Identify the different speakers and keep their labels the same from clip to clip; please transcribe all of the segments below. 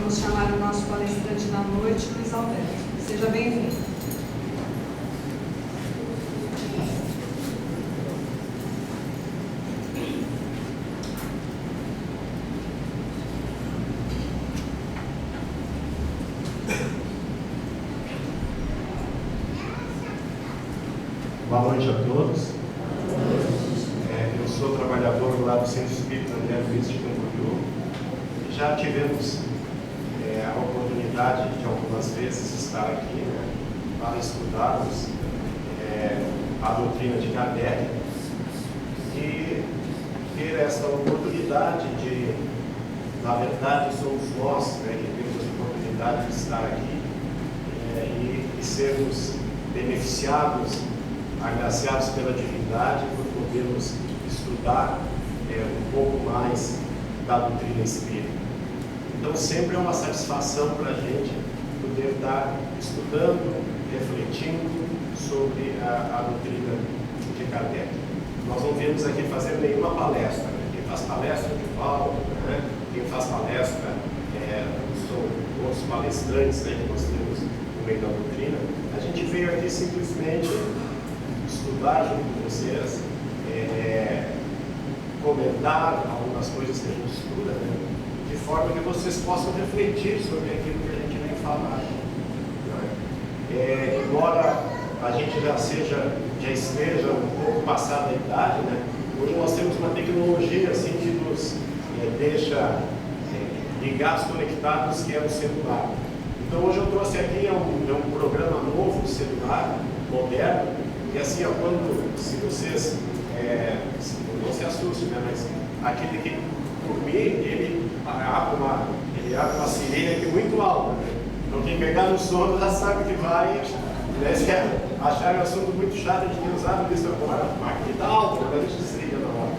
Speaker 1: vamos chamar o nosso palestrante da noite, Luiz Alberto. Seja bem-vindo.
Speaker 2: Boa noite a todos. Eu sou trabalhador lá do Centro Espírita André Luiz de Camboriú. Já tivemos a oportunidade de algumas vezes estar aqui, né, para estudarmos a doutrina de Kardec e ter essa oportunidade de, na verdade, somos nós, né, que temos a oportunidade de estar aqui e sermos beneficiados, agraciados pela divindade por podermos estudar um pouco mais da doutrina espírita. Então sempre é uma satisfação para a gente poder estar estudando, refletindo sobre a doutrina de Kardec. Nós não viemos aqui fazer nenhuma palestra, né? Quem faz palestra de Paulo, né? Quem faz palestra são outros palestrantes, né, que nós temos no meio da doutrina. A gente veio aqui simplesmente estudar junto com vocês, comentar algumas coisas que a gente estuda, né, de forma que vocês possam refletir sobre aquilo que a gente vem falar. Embora a gente já esteja um pouco passada a idade, né, hoje nós temos uma tecnologia assim, que nos deixa ligados, conectados, que é o celular. Então hoje eu trouxe aqui um programa novo de celular, moderno, e assim, se vocês, não se assustem, né, mas aquele que dormir, ele abre uma sirene aqui muito alta, né? Então quem pegar no sono já sabe que vai, né, se achar um assunto muito chato, a gente tem usado isso agora, a máquina está alta, a gente desliga na hora.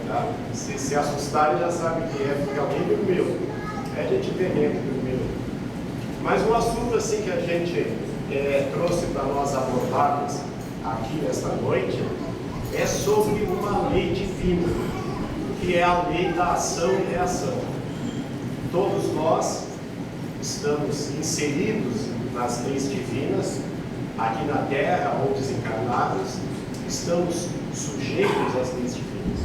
Speaker 2: Tá? Se assustarem já sabem que é porque alguém dormiu. A gente tem que dormir. Mas um assunto assim que a gente trouxe para nós abordarmos aqui nesta noite é sobre uma lei divina, que é a lei da ação e reação. Todos nós estamos inseridos nas leis divinas, aqui na Terra ou desencarnados, estamos sujeitos às leis divinas.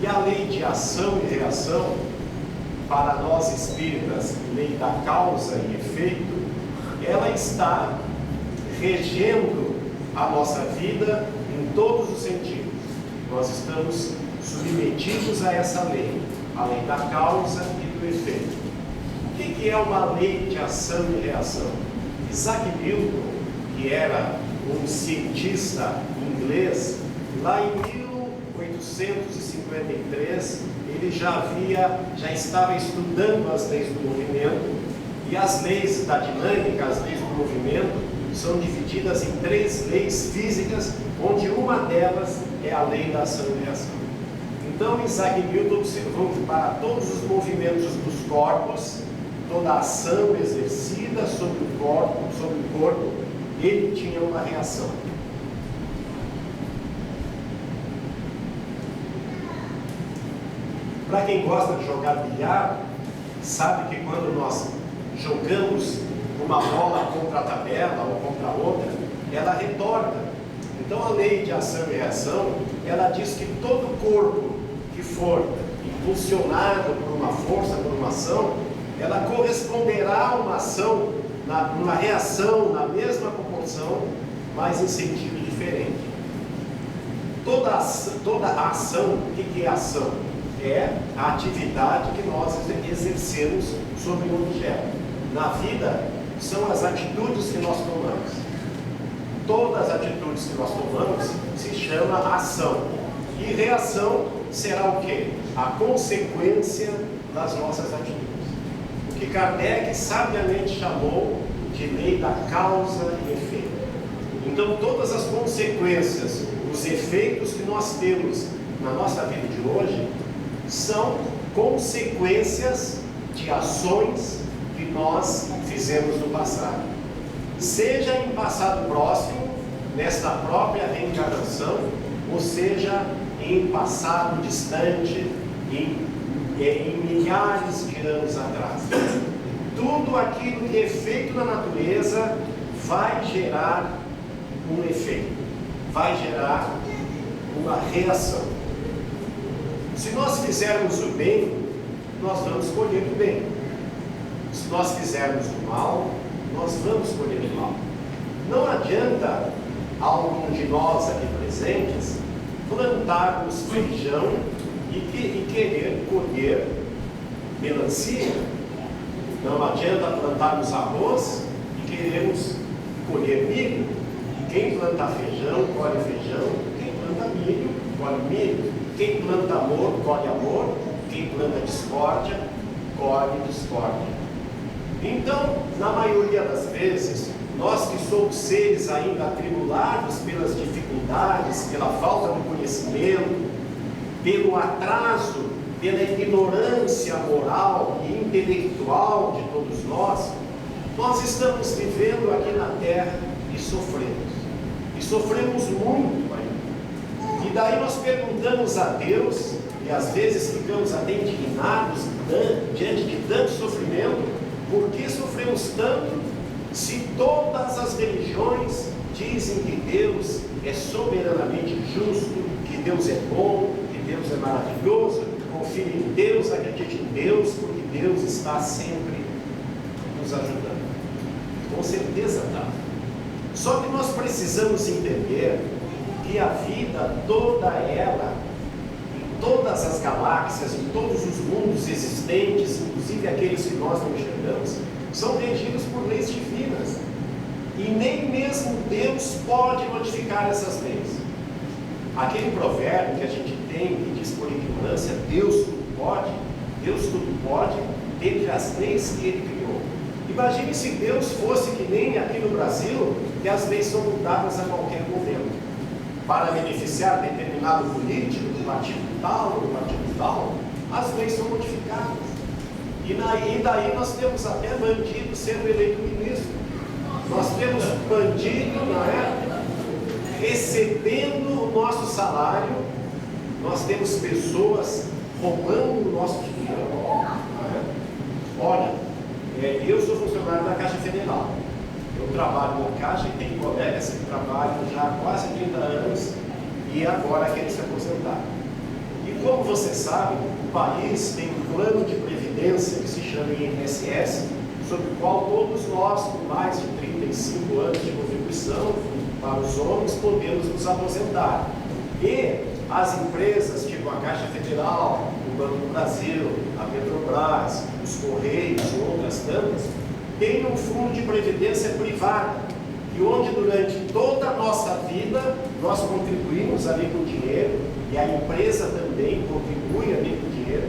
Speaker 2: E a lei de ação e reação, para nós espíritas, lei da causa e efeito, ela está regendo a nossa vida em todos os sentidos. Nós estamos submetidos a essa lei, a lei da causa e do efeito. O que é uma lei de ação e reação? Isaac Newton, que era um cientista inglês, lá em 1853, ele já estava estudando as leis do movimento, e as leis da dinâmica, as leis do movimento, são divididas em 3 leis físicas, onde uma delas é a lei da ação e reação. Então Isaac Newton observou que para todos os movimentos dos corpos, toda a ação exercida sobre o corpo, ele tinha uma reação. Para quem gosta de jogar bilhar, sabe que quando nós jogamos uma bola contra a tabela ou contra a outra, ela retorna. Então a lei de ação e reação, ela diz que todo corpo que for impulsionado por uma força, por uma ação, ela corresponderá a uma ação, uma reação na mesma proporção, mas em sentido diferente. Toda a ação, o que é ação? É a atividade que nós exercemos sobre um objeto. Na vida, são as atitudes que nós tomamos. Todas as atitudes que nós tomamos se chama ação. E reação será o quê? A consequência das nossas atitudes. O que Kardec sabiamente chamou de lei da causa e efeito. Então, todas as consequências, os efeitos que nós temos na nossa vida de hoje, são consequências de ações que nós fizemos no passado, seja em passado próximo, nesta própria reencarnação, ou seja em passado distante, em milhares de anos atrás. tudo aquilo que é feito na natureza vai gerar um efeito, vai gerar uma reação. Se nós fizermos o bem, nós vamos colher o bem. Se nós fizermos o mal, nós vamos colher o mal. Não adianta algum de nós aqui presentes plantarmos feijão e querer colher melancia. Não adianta plantarmos arroz e queremos colher milho. Quem planta feijão, colhe feijão. Quem planta milho, colhe milho. Quem planta amor, colhe amor. Quem planta discórdia, colhe discórdia. Então, na maioria das vezes, nós que somos seres ainda atribulados pelas dificuldades, pela falta de conhecimento, pelo atraso, pela ignorância moral e intelectual de todos nós estamos vivendo aqui na terra e sofremos. E sofremos muito ainda. E daí nós perguntamos a Deus, e às vezes ficamos até indignados diante de tanto sofrimento, por que sofremos tanto se todas as religiões dizem que Deus é soberanamente justo, que Deus é bom, que Deus é maravilhoso, confie em Deus, acredite em Deus, porque Deus está sempre nos ajudando. Com certeza está. Só que nós precisamos entender que a vida toda ela, em todas as galáxias, em todos os mundos existentes, inclusive aqueles que nós não enxergamos, são regidos por leis divinas. E nem mesmo Deus pode modificar essas leis. Aquele provérbio que a gente tem, que diz por ignorância, Deus tudo pode, dentre as leis que Ele criou. Imagine se Deus fosse que nem aqui no Brasil, que as leis são mudadas a qualquer momento, para beneficiar determinado político, do partido tal, as leis são modificadas. E daí nós temos até bandido sendo eleito ministro. Nós temos bandido, não é? Recebendo o nosso salário. Nós temos pessoas roubando o nosso dinheiro. Olha, eu sou funcionário da Caixa Federal. Eu trabalho na Caixa e tenho colegas que trabalham já há quase 30 anos e agora querem se aposentar. E como você sabe, o país tem um plano de previdência que se chama INSS, sobre o qual todos nós, com mais de 35 anos de contribuição para os homens, podemos nos aposentar. E as empresas, tipo a Caixa Federal, o Banco do Brasil, a Petrobras, os Correios e outras tantas, têm um fundo de previdência privada, e onde durante toda a nossa vida nós contribuímos ali com dinheiro, e a empresa também contribui ali com dinheiro,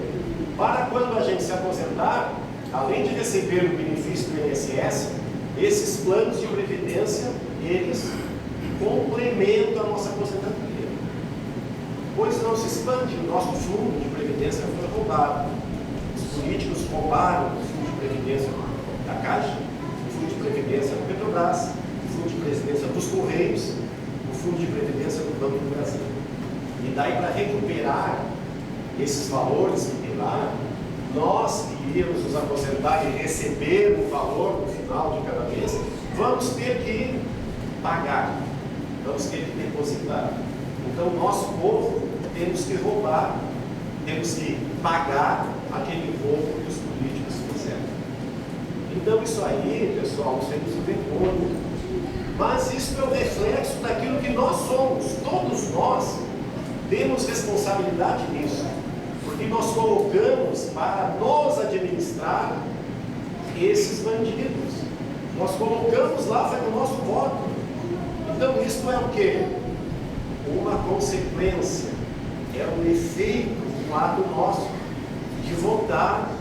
Speaker 2: para quando a gente se aposentar, além de receber o benefício do INSS, esses planos de previdência, eles complementam a nossa aposentadoria. Pois não se expande, o nosso fundo de previdência foi roubado. Os políticos roubaram o fundo de previdência da Caixa, o fundo de previdência da Petrobras, o fundo de previdência dos Correios, o fundo de previdência do Banco do Brasil. E daí, para recuperar esses valores que tem lá, nós que iríamos nos aposentar e receber um valor no final de cada mês, vamos ter que pagar, vamos ter que depositar. Então, nosso povo, temos que roubar, temos que pagar aquele roubo que os políticos fizeram. Então, isso aí, pessoal, isso aí nos vergonha. Mas isso é o reflexo daquilo que nós somos. Todos nós temos responsabilidade nisso, porque nós colocamos para nos administrar esses bandidos. Nós colocamos lá, foi o nosso voto. Então, isso é o quê? Uma consequência, é um efeito do lado nosso de votar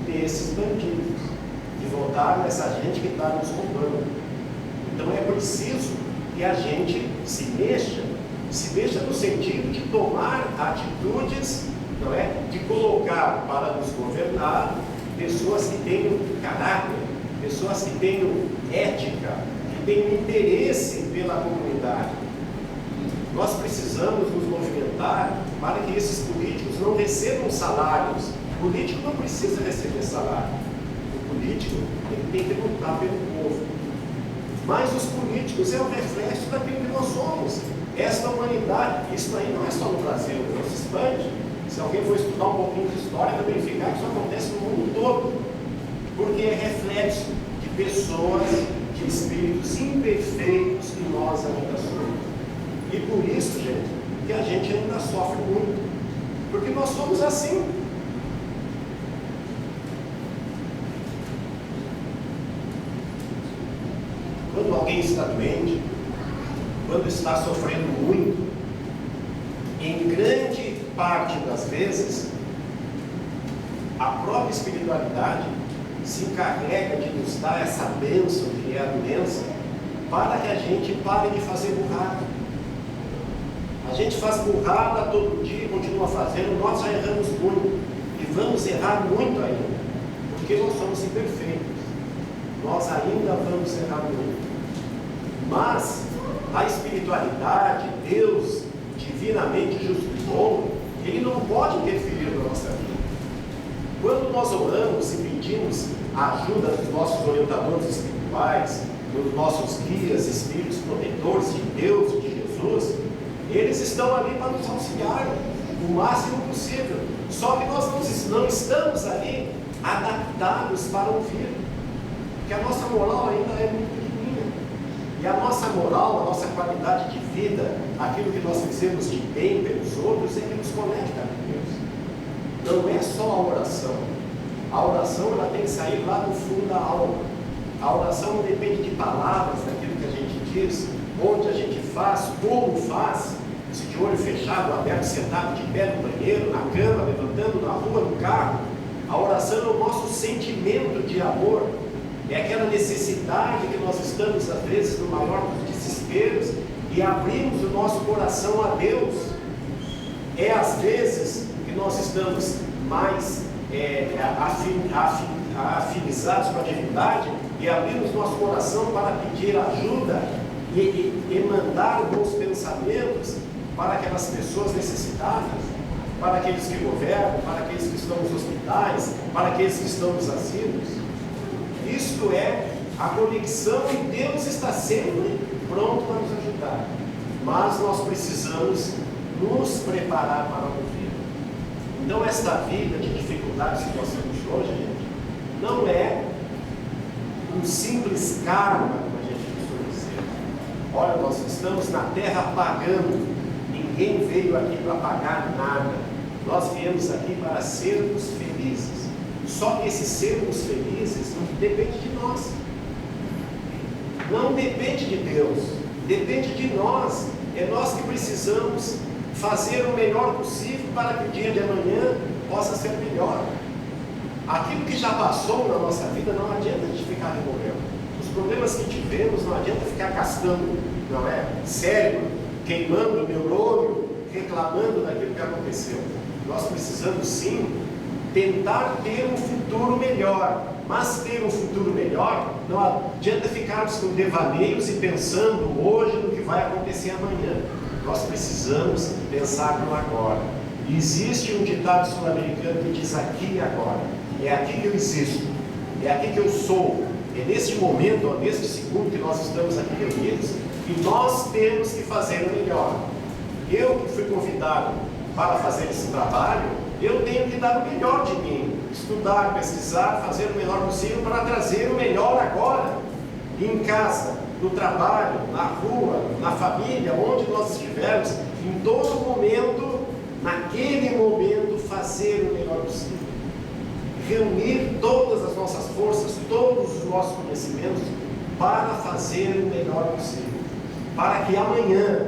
Speaker 2: nesses bandidos, de votar nessa gente que está nos roubando. Então é preciso que a gente se mexa no sentido de tomar atitudes, não é? De colocar para nos governar pessoas que tenham caráter, pessoas que tenham ética, que tenham interesse pela comunidade. Nós precisamos nos movimentar para que esses políticos não recebam salários. O político não precisa receber salário. O político, ele tem que lutar pelo povo. Mas os políticos é o reflexo daquilo que nós somos. Esta humanidade, isso aí não é só no Brasil, não se expande. Se alguém for estudar um pouquinho de história, vai verificar que isso acontece no mundo todo. Porque é reflexo de pessoas, de espíritos imperfeitos que nós ainda somos. E por isso, gente, que a gente ainda sofre muito. Porque nós somos assim. Quando alguém está doente, quando está sofrendo muito, em grande parte das vezes, a própria espiritualidade se encarrega de nos dar essa bênção que é a doença, para que a gente pare de fazer burrada. A gente faz burrada todo dia, continua fazendo, nós já erramos muito, e vamos errar muito ainda, porque nós somos imperfeitos, nós ainda vamos errar muito. Mas a espiritualidade, Deus, divinamente justo e bom, Ele não pode interferir na nossa vida. Quando nós oramos e pedimos a ajuda dos nossos orientadores espirituais, dos nossos guias, espíritos protetores de Deus e de Jesus, eles estão ali para nos auxiliar o máximo possível. Só que nós não estamos ali adaptados para ouvir, porque a nossa moral ainda é muito pequenininha. E a nossa moral, a nossa qualidade de vida, aquilo que nós fizemos de bem pelos outros, é que nos conecta com Deus. Não é só a oração. A oração ela tem que sair lá do fundo da alma. A oração não depende de palavras, daquilo que a gente diz, onde a gente faz, como faz, se de olho fechado, aberto, sentado, de pé no banheiro, na cama, levantando, na rua, no carro. A oração é o nosso sentimento de amor, é aquela necessidade que nós estamos, às vezes, no maior dos desesperos, e abrimos o nosso coração a Deus. É às vezes que nós estamos mais afinizados com a divindade, e abrimos nosso coração para pedir ajuda e mandar bons pensamentos para aquelas pessoas necessitadas, para aqueles que governam, para aqueles que estão nos hospitais, para aqueles que estão nos asilos. Isto é a conexão, e Deus está sempre pronto para nos ajudar, mas nós precisamos nos preparar para ouvir. Então esta vida de dificuldades que nós temos hoje, gente, não é um simples karma, como a gente costuma dizer. Olha, nós estamos na terra pagando, ninguém veio aqui para pagar nada, nós viemos aqui para sermos felizes. Só que esse sermos felizes não depende de nós, não depende de Deus, depende de nós. É nós que precisamos fazer o melhor possível para que o dia de amanhã possa ser melhor. Aquilo que já passou na nossa vida, não adianta a gente ficar removendo. Os problemas que tivemos, não adianta ficar gastando, não é? Cérebro, queimando neurônio, reclamando daquilo que aconteceu. Nós precisamos sim tentar ter um futuro melhor, mas ter um futuro melhor não adianta ficarmos com devaneios e pensando hoje no que vai acontecer amanhã. Nós precisamos pensar no agora. E existe um ditado sul-americano que diz aqui e agora. É aqui que eu existo, é aqui que eu sou, é neste momento, neste segundo que nós estamos aqui reunidos, e nós temos que fazer o melhor. Eu que fui convidado para fazer esse trabalho, eu tenho que dar o melhor de mim, estudar, pesquisar, fazer o melhor possível para trazer o melhor agora, em casa, no trabalho, na rua, na família, onde nós estivermos, em todo momento, naquele momento, fazer o melhor possível. Reunir todas as nossas forças, todos os nossos conhecimentos, para fazer o melhor possível. Para que amanhã,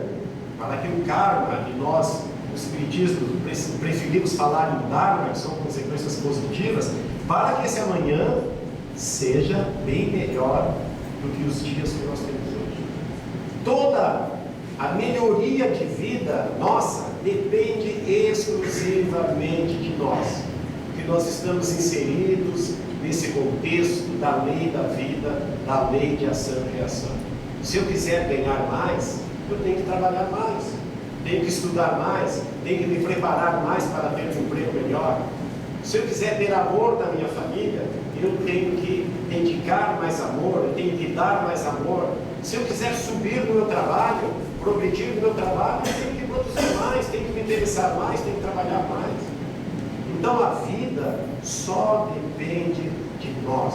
Speaker 2: para que o karma, e nós, o espiritismo, preferimos falar em dharma, que são consequências positivas, para que esse amanhã seja bem melhor do que os dias que nós temos hoje. Toda a melhoria de vida nossa depende exclusivamente de nós, porque nós estamos inseridos nesse contexto da lei da vida, da lei de ação e reação. Se eu quiser ganhar mais, eu tenho que trabalhar mais, tenho que estudar mais, tenho que me preparar mais para ter um emprego melhor. Se eu quiser ter amor na minha família, eu tenho que dedicar mais amor, eu tenho que dar mais amor. Se eu quiser subir no meu trabalho, progredir no meu trabalho, eu tenho que produzir mais, tenho que me interessar mais, tenho que trabalhar mais. Então a vida só depende de nós.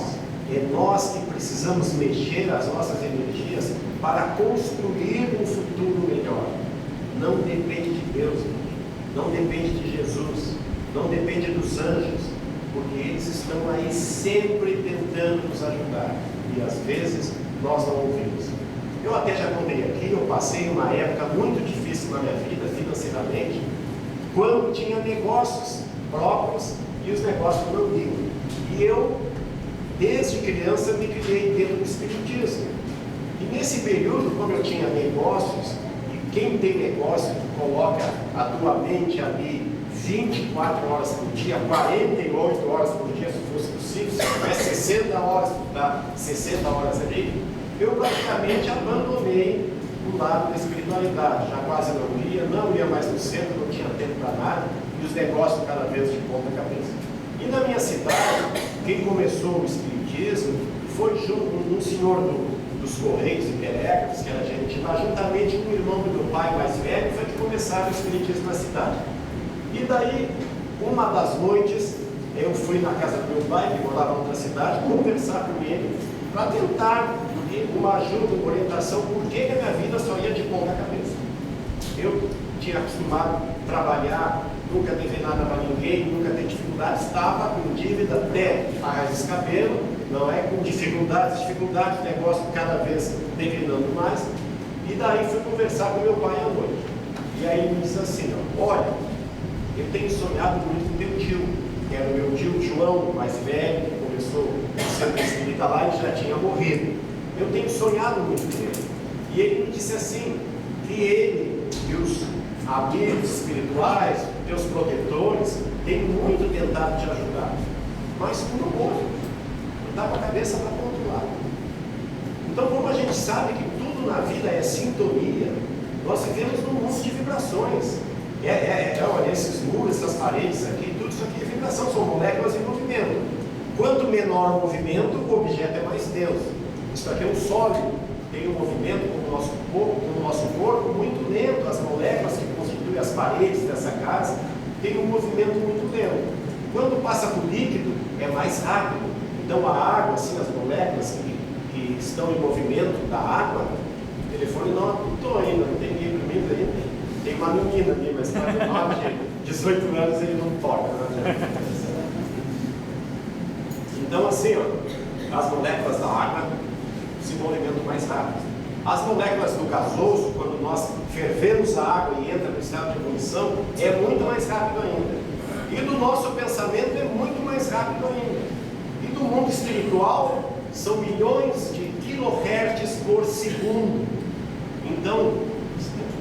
Speaker 2: É nós que precisamos mexer as nossas energias para construir um futuro melhor. Não depende de Deus, não depende de Jesus, não depende dos anjos, porque eles estão aí sempre tentando nos ajudar e às vezes nós não ouvimos. Eu até já contei aqui, eu passei uma época muito difícil na minha vida financeiramente, quando tinha negócios próprios e os negócios não iam. E eu, desde criança, me criei dentro do espiritismo. E nesse período, como eu tinha negócios, e quem tem negócio coloca a tua mente ali 24 horas por dia, 48 horas por dia, se fosse possível, se tivesse 60 horas, 60 horas ali, eu praticamente abandonei o lado da espiritualidade. Já quase não ia mais no centro, não tinha tempo para nada, e os negócios cada vez de ponta cabeça. E na minha cidade, quem começou o espiritismo foi um senhor dos Correios e Telégrafos, que era gerente lá, juntamente com o irmão do meu pai mais velho, foi que começaram o espiritismo na cidade. E daí, uma das noites, eu fui na casa do meu pai, que morava em outra cidade, conversar com ele, para tentar uma ajuda, uma orientação, por que a minha vida só ia de ponta cabeça. Eu tinha acostumado a trabalhar, nunca dever nada para ninguém, nunca ter dificuldades, estava com dívida até a raiz dos cabelos, não é? Com dificuldades, negócio cada vez declinando mais. E daí fui conversar com meu pai à noite. E aí ele me disse assim, olha, eu tenho sonhado muito com teu tio, que era o meu tio João, mais velho, que começou o centro espírita lá e já tinha morrido. Eu tenho sonhado muito com ele. E ele me disse assim, que ele e os amigos espirituais, teus protetores, têm muito tentado te ajudar. Mas tu não ouve, tu dá com a cabeça para o outro lado. Então, como a gente sabe que tudo na vida é sintonia, nós vivemos num mundo de vibrações. Olha, esses muros, essas paredes aqui, tudo isso aqui é vibração, são moléculas em movimento. Quanto menor o movimento, o objeto é mais denso. Isso aqui é um sólido, tem um movimento como o nosso corpo muito lento. As moléculas que constituem as paredes dessa casa têm um movimento muito lento. Quando passa para o líquido, é mais rápido. Então a água, assim, as moléculas que estão em movimento da água, o telefone não apontou ainda, não tem ninguém comigo ainda. Tem uma menina ali, mas está menor de 18 anos ele não toca. Né? Então assim, as moléculas da água se movimentam mais rápido. As moléculas do gasoso, quando nós fervemos a água e entra no estado de ebulição, é muito mais rápido ainda. E do nosso pensamento é muito mais rápido ainda. E do mundo espiritual, são milhões de quilohertz por segundo. Então,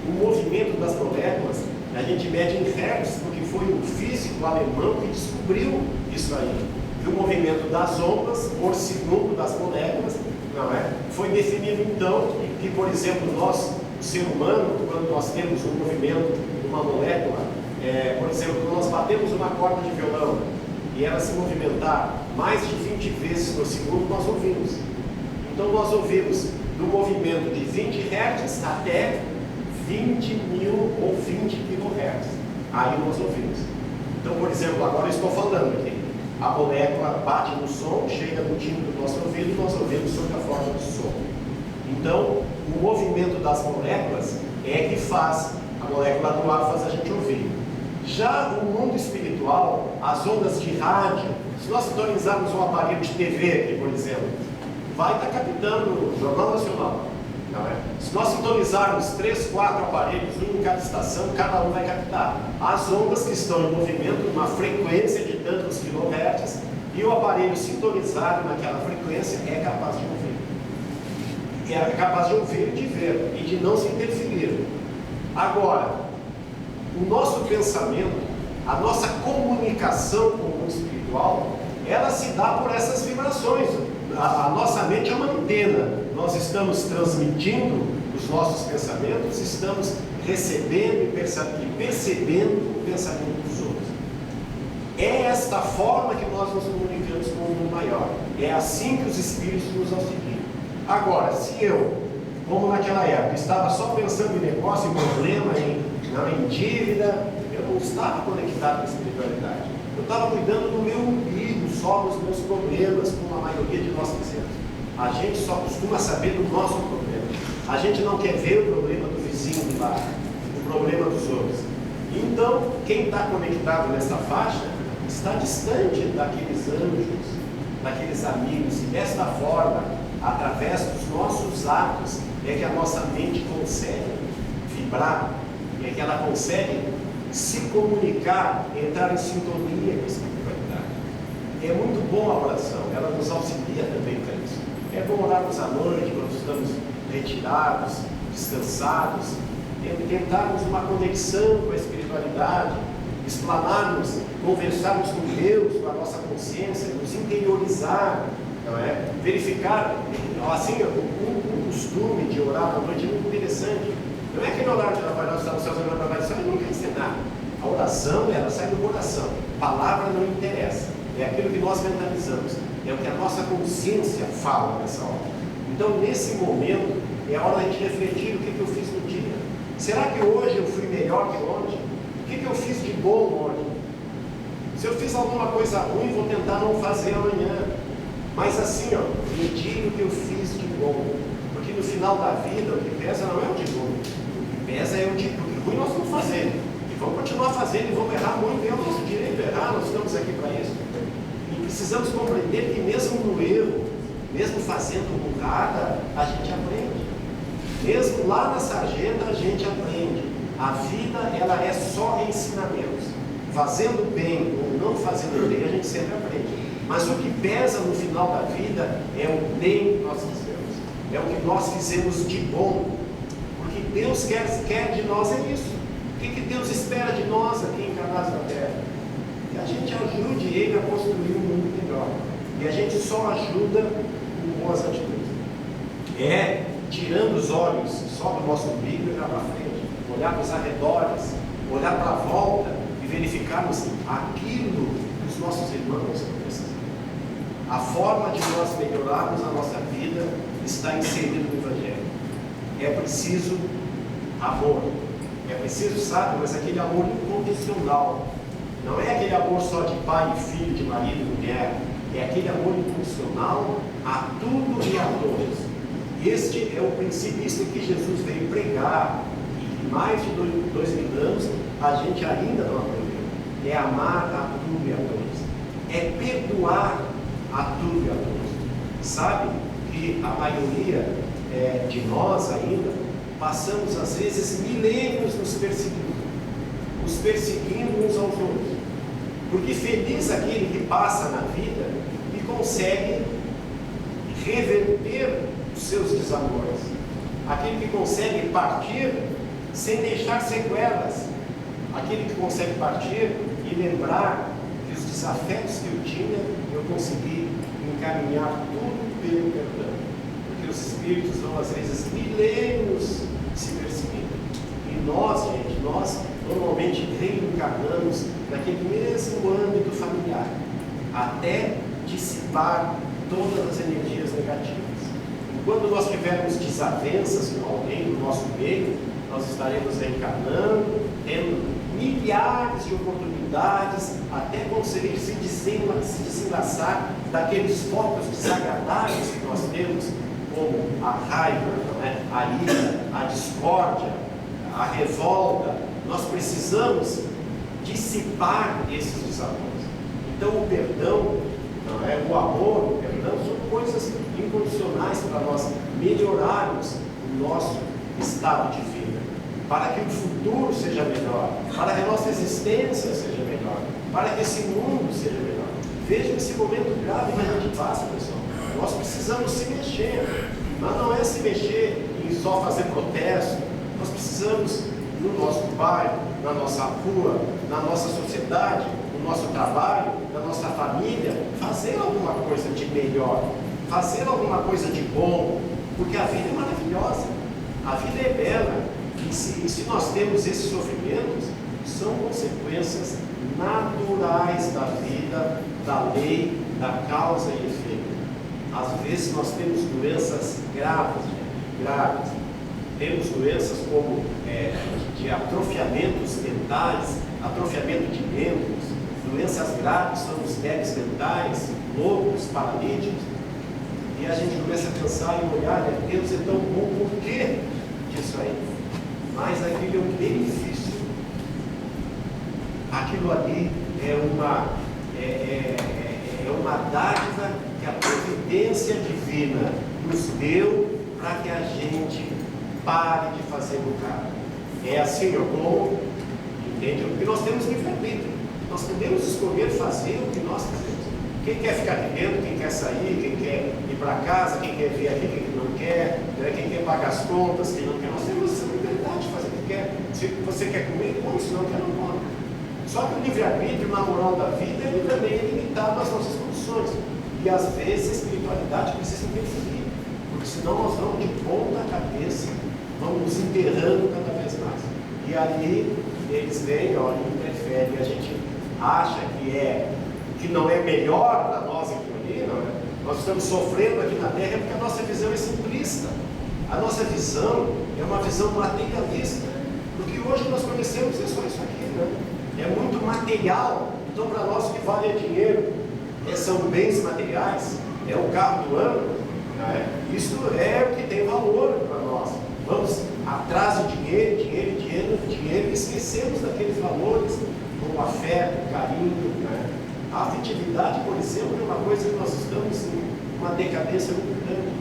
Speaker 2: o movimento das moléculas, a gente mede em hertz, porque foi um físico alemão que descobriu isso aí. E o movimento das ondas por segundo das moléculas, não é? Foi definido então que, por exemplo, nós, o ser humano, quando nós temos um movimento de uma molécula, por exemplo, quando nós batemos uma corda de violão e ela se movimentar mais de 20 vezes por segundo, nós ouvimos. Então nós ouvimos do movimento de 20 Hz até 20 mil ou 20 kHz. Aí nós ouvimos. Então, por exemplo, agora eu estou falando aqui. A molécula bate no som, chega no timbre do nosso ouvido e nós ouvimos sob a forma do som. Então, o movimento das moléculas é que faz a molécula do ar, faz a gente ouvir. Já no mundo espiritual, as ondas de rádio, se nós sintonizarmos um aparelho de TV aqui, por exemplo, vai estar captando o Jornal Nacional. Não é? Se nós sintonizarmos 3, 4 aparelhos, um em cada estação, cada um vai captar as ondas que estão em movimento, uma frequência de tantos quilohertz, e o aparelho sintonizado naquela frequência é capaz de ouvir. É capaz de ouvir e de ver, e de não se interferir. Agora, o nosso pensamento, a nossa comunicação com o mundo espiritual, ela se dá por essas vibrações. A nossa mente é uma antena. Nós estamos transmitindo os nossos pensamentos, estamos recebendo e percebendo o pensamento dos outros. É esta forma que nós nos comunicamos com o mundo maior. É assim que os Espíritos nos auxiliam. Agora, se eu, como naquela época, estava só pensando em negócio, em problema, em dívida, eu não estava conectado com a espiritualidade. Eu estava cuidando do meu umbigo, só dos meus problemas, como a maioria de nós fazemos. A gente só costuma saber do nosso problema. A gente não quer ver o problema do vizinho de baixo, o problema dos outros. Então, quem está conectado nessa faixa está distante daqueles anjos, daqueles amigos. E desta forma, através dos nossos atos, é que a nossa mente consegue vibrar, é que ela consegue se comunicar, entrar em sintonia com a espiritualidade. É muito bom a oração, ela nos auxilia também para isso. É bom orarmos à noite, quando estamos retirados, descansados, tentarmos uma conexão com a espiritualidade, explanarmos, conversarmos com Deus, com a nossa consciência, nos interiorizar, não é? Verificar, assim, o costume de orar à noite é muito interessante. Não é aquele orar de Pai Nosso, os céus e para baixo, isso não quer dizer nada. A oração, ela sai do coração. Palavra não interessa. É aquilo que nós mentalizamos. É o que a nossa consciência fala nessa hora. Então, nesse momento, é a hora da gente refletir o que eu fiz no dia. Será que hoje eu fui melhor que ontem? O que eu fiz de bom ontem? Se eu fiz alguma coisa ruim, vou tentar não fazer amanhã. Mas assim, medir o que eu fiz de bom. Porque no final da vida, o que pesa não é o de bom. O que pesa é o de ruim nós vamos fazer. E vamos continuar fazendo, e vamos errar muito. É o nosso direito de errar, nós estamos aqui para isso. E precisamos compreender que mesmo no erro, mesmo fazendo burrada, a gente aprende. Mesmo lá na sarjeta, a gente aprende. A vida, ela é só ensinamentos. Fazendo bem ou não fazendo bem, a gente sempre aprende. Mas o que pesa no final da vida é o bem que nós fizemos. É o que nós fizemos de bom. Porque Deus quer de nós é isso. O que Deus espera de nós aqui encarnados na Terra? Que a gente ajude Ele a construir um mundo melhor. E a gente só ajuda com boas atitudes. É tirando os olhos só do nosso umbigo e olhar para frente. Olhar para os arredores. Olhar para a volta e verificarmos aquilo que os nossos irmãos estão precisando. A forma de nós melhorarmos a nossa vida está inserida no Evangelho. É preciso amor. É preciso, sabe, mas aquele amor incondicional. Não é aquele amor só de pai e filho, de marido e mulher. É aquele amor incondicional a tudo e a todos. Este é o princípio, isso que Jesus veio pregar. E mais de 2000 anos a gente ainda não aprendeu. É amar a tudo e a todos. É perdoar a tudo e a todos. Sabe que a maioria de nós ainda passamos às vezes milênios nos perseguindo uns aos outros. Porque feliz aquele que passa na vida e consegue reverter os seus desamores. Aquele que consegue partir sem deixar sequelas. Aquele que consegue partir e lembrar que os desafetos que eu tinha, eu consegui encaminhar tudo pelo perdão. Porque os espíritos vão às vezes milênios se perseguindo. E nós, gente, nós normalmente reencarnamos naquele mesmo âmbito familiar, até dissipar todas as energias negativas. E quando nós tivermos desavenças com alguém do nosso meio, nós estaremos reencarnando, tendo milhares de oportunidades até conseguir se desenlaçar daqueles focos desagradáveis que nós temos, como a raiva, a ira, a discórdia, a revolta. Nós precisamos dissipar esses desamores. Então o perdão, o amor, o perdão são coisas incondicionais para nós melhorarmos o nosso estado de vida, para que o futuro seja melhor, para que a nossa existência seja melhor, para que esse mundo seja melhor. Vejam esse momento grave que a gente passa, pessoal. Nós precisamos se mexer, mas não é se mexer em só fazer protesto. Nós precisamos, no nosso bairro, na nossa rua, na nossa sociedade, no nosso trabalho, na nossa família, fazer alguma coisa de melhor, fazer alguma coisa de bom, porque a vida é maravilhosa, a vida é bela. E se nós temos esses sofrimentos, são consequências naturais da vida, da lei, da causa e efeito. Às vezes nós temos doenças graves, graves. Temos doenças como de atrofiamentos mentais, atrofiamento de membros, doenças graves são os débeis mentais, loucos, paralíticos. E a gente começa a pensar e olhar, Deus é tão bom, por que disso aí? Mas aquilo é um benefício. Aquilo ali é uma dádiva que a providência divina nos deu para que a gente pare de fazer o cara. É assim, como entende? Porque nós temos livre-arbítrio. Nós podemos escolher fazer o que nós fazemos. Quem quer ficar aqui dentro, quem quer sair, quem quer ir para casa, quem quer vir aqui, quem não quer, quem quer pagar as contas, quem não quer. Nós temos essa liberdade de fazer o que quer. Se você quer comer, come, se não quer, não come. Só que o livre-arbítrio, na moral da vida, ele também é limitado às nossas condições. E às vezes a espiritualidade precisa interferir, porque senão nós vamos de ponta cabeça, vamos nos enterrando cada vez mais. E aí eles vêm, e interferem, e a gente acha que não é melhor para nós aqui ali, não é? Nós estamos sofrendo aqui na Terra porque a nossa visão é simplista. A nossa visão é uma visão materialista. Porque hoje nós conhecemos é só isso aqui, né? É muito material. Então para nós o que vale é dinheiro, são bens materiais, é o carro do ano, né? Isso é o que tem valor para nós. Vamos atrás de dinheiro, e esquecemos daqueles valores, como afeto, carinho, né? A afetividade, por exemplo, é uma coisa que nós estamos em uma decadência muito grande.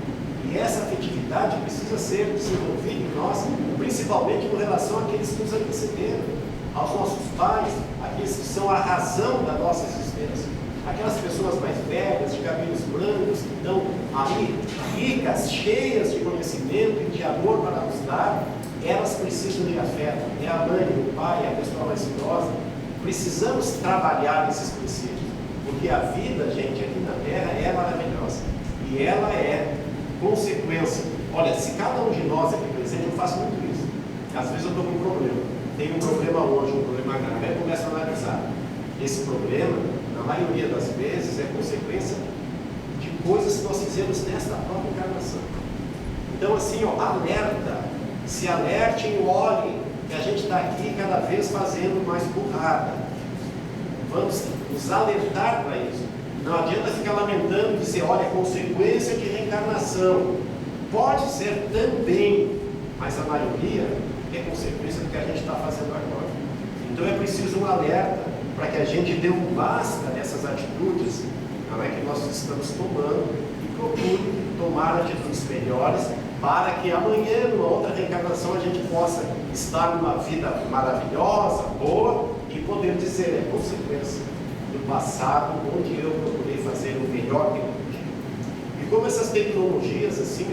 Speaker 2: E essa afetividade precisa ser desenvolvida em nós, principalmente com relação àqueles que nos antecederam, aos nossos pais, aqueles que são a razão da nossa existência. Aquelas pessoas mais velhas, de cabelos brancos, que estão ali, ricas, cheias de conhecimento e de amor para nos dar, elas precisam de afeto. É a mãe, o pai, a pessoa mais idosa. Precisamos trabalhar nesses princípios, porque a vida, gente, aqui na Terra é maravilhosa e ela é consequência. Olha, se cada um de nós aqui presente, eu faço muito isso. Às vezes eu estou com um problema, tenho um problema hoje, um problema grave, aí eu começo a analisar. Esse problema, na maioria das vezes, é consequência de coisas que nós fizemos nesta própria encarnação. Então, assim, alerta, se alertem, olhem, que a gente está aqui cada vez fazendo mais burrada. Vamos nos alertar para isso. Não adianta ficar lamentando e dizer, olha, consequência de reencarnação. Pode ser também, mas a maioria é consequência do que a gente está fazendo agora. Então é preciso um alerta para que a gente dê um basta dessas atitudes, não é, que nós estamos tomando, e procure tomar atitudes melhores para que amanhã, numa outra reencarnação, a gente possa estar numa vida maravilhosa, boa, e poder dizer, é consequência do passado, onde eu procurei fazer o melhor que eu podia. E como essas tecnologias, assim,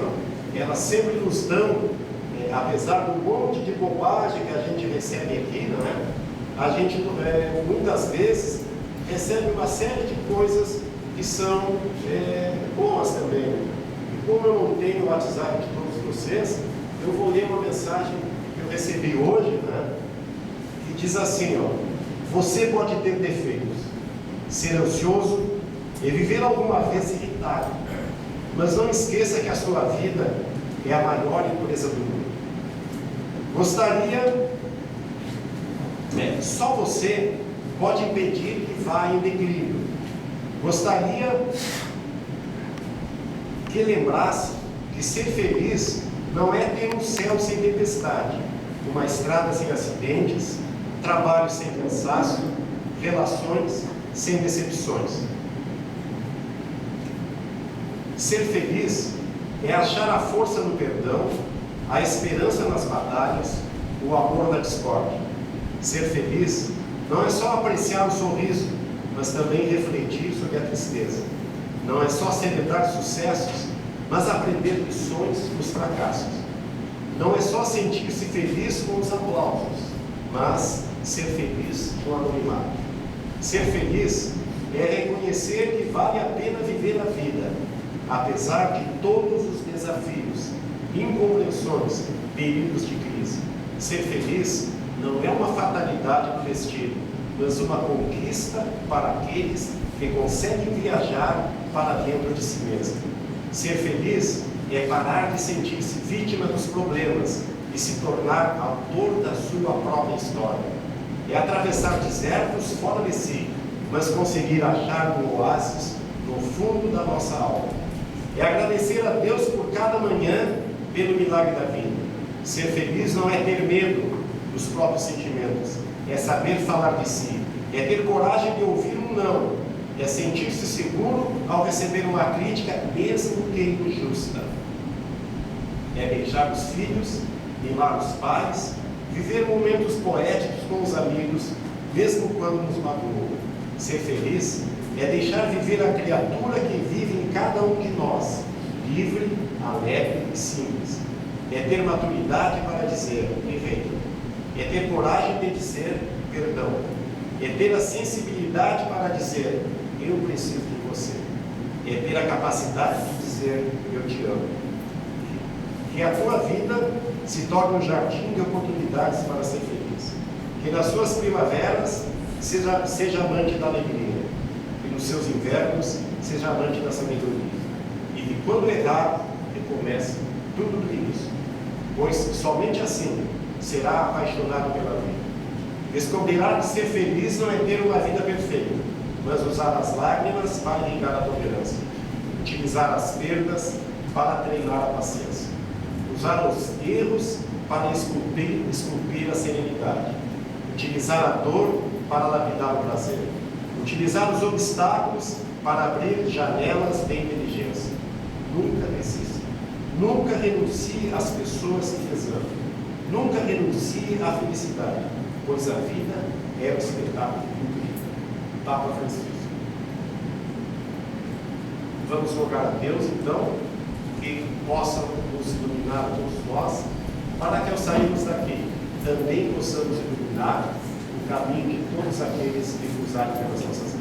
Speaker 2: elas sempre nos dão, apesar do monte de bobagem que a gente recebe aqui, não é? A gente, muitas vezes, recebe uma série de coisas que são boas também. E como eu não tenho o WhatsApp de todos vocês, eu vou ler uma mensagem que eu recebi hoje, né? Que diz assim, você pode ter defeitos, ser ansioso e viver alguma vez irritado, mas não esqueça que a sua vida é a maior empresa do mundo. Gostaria, só você pode impedir que vá em declínio. Gostaria que lembrasse que ser feliz não é ter um céu sem tempestade, uma estrada sem acidentes, trabalho sem cansaço, relações sem decepções. Ser feliz é achar a força no perdão, a esperança nas batalhas, o amor na discórdia. Ser feliz não é só apreciar o sorriso, mas também refletir sobre a tristeza. Não é só celebrar sucessos, mas aprender lições dos fracassos. Não é só sentir-se feliz com os aplausos, mas ser feliz com o anonimato. Ser feliz é reconhecer que vale a pena viver a vida, apesar de todos os desafios, incompreensões, perigos de crise. Ser feliz não é uma fatalidade do destino, mas uma conquista para aqueles que conseguem viajar para dentro de si mesmo. Ser feliz é parar de sentir-se vítima dos problemas e se tornar autor da sua própria história. É atravessar desertos fora de si, mas conseguir achar um oásis no fundo da nossa alma. É agradecer a Deus por cada manhã pelo milagre da vida. Ser feliz não é ter medo dos próprios sentimentos, é saber falar de si, é ter coragem de ouvir um não, é sentir-se seguro ao receber uma crítica, mesmo que injusta. É beijar os filhos, mimar os pais, viver momentos poéticos com os amigos, mesmo quando nos magoam. Ser feliz é deixar viver a criatura que vive em cada um de nós, livre, alegre e simples. É ter maturidade para dizer, errei. É ter coragem de dizer, perdão. É ter a sensibilidade para dizer, eu preciso de você. É ter a capacidade de dizer, eu te amo. Que a tua vida se torne um jardim de oportunidades para ser feliz. Que nas suas primaveras seja amante da alegria. Que nos seus invernos seja amante da sabedoria. E que quando errar, recomece tudo do início. Pois somente assim será apaixonado pela vida. Descobrirá que ser feliz não é ter uma vida perfeita, mas usar as lágrimas para ligar a tolerância. Utilizar as perdas para treinar a paciência. Usar os erros para esculpir a serenidade. Utilizar a dor para lapidar o prazer. Utilizar os obstáculos para abrir janelas de inteligência. Nunca desista. Nunca renuncie às pessoas que desejam. Nunca renuncie à felicidade, pois a vida é um espetáculo incrível. Papa Francisco. Vamos rogar a Deus, então, que possa nos iluminar todos nós, para que ao sairmos daqui, também possamos iluminar o caminho de todos aqueles que cruzarem pelas nossas vidas.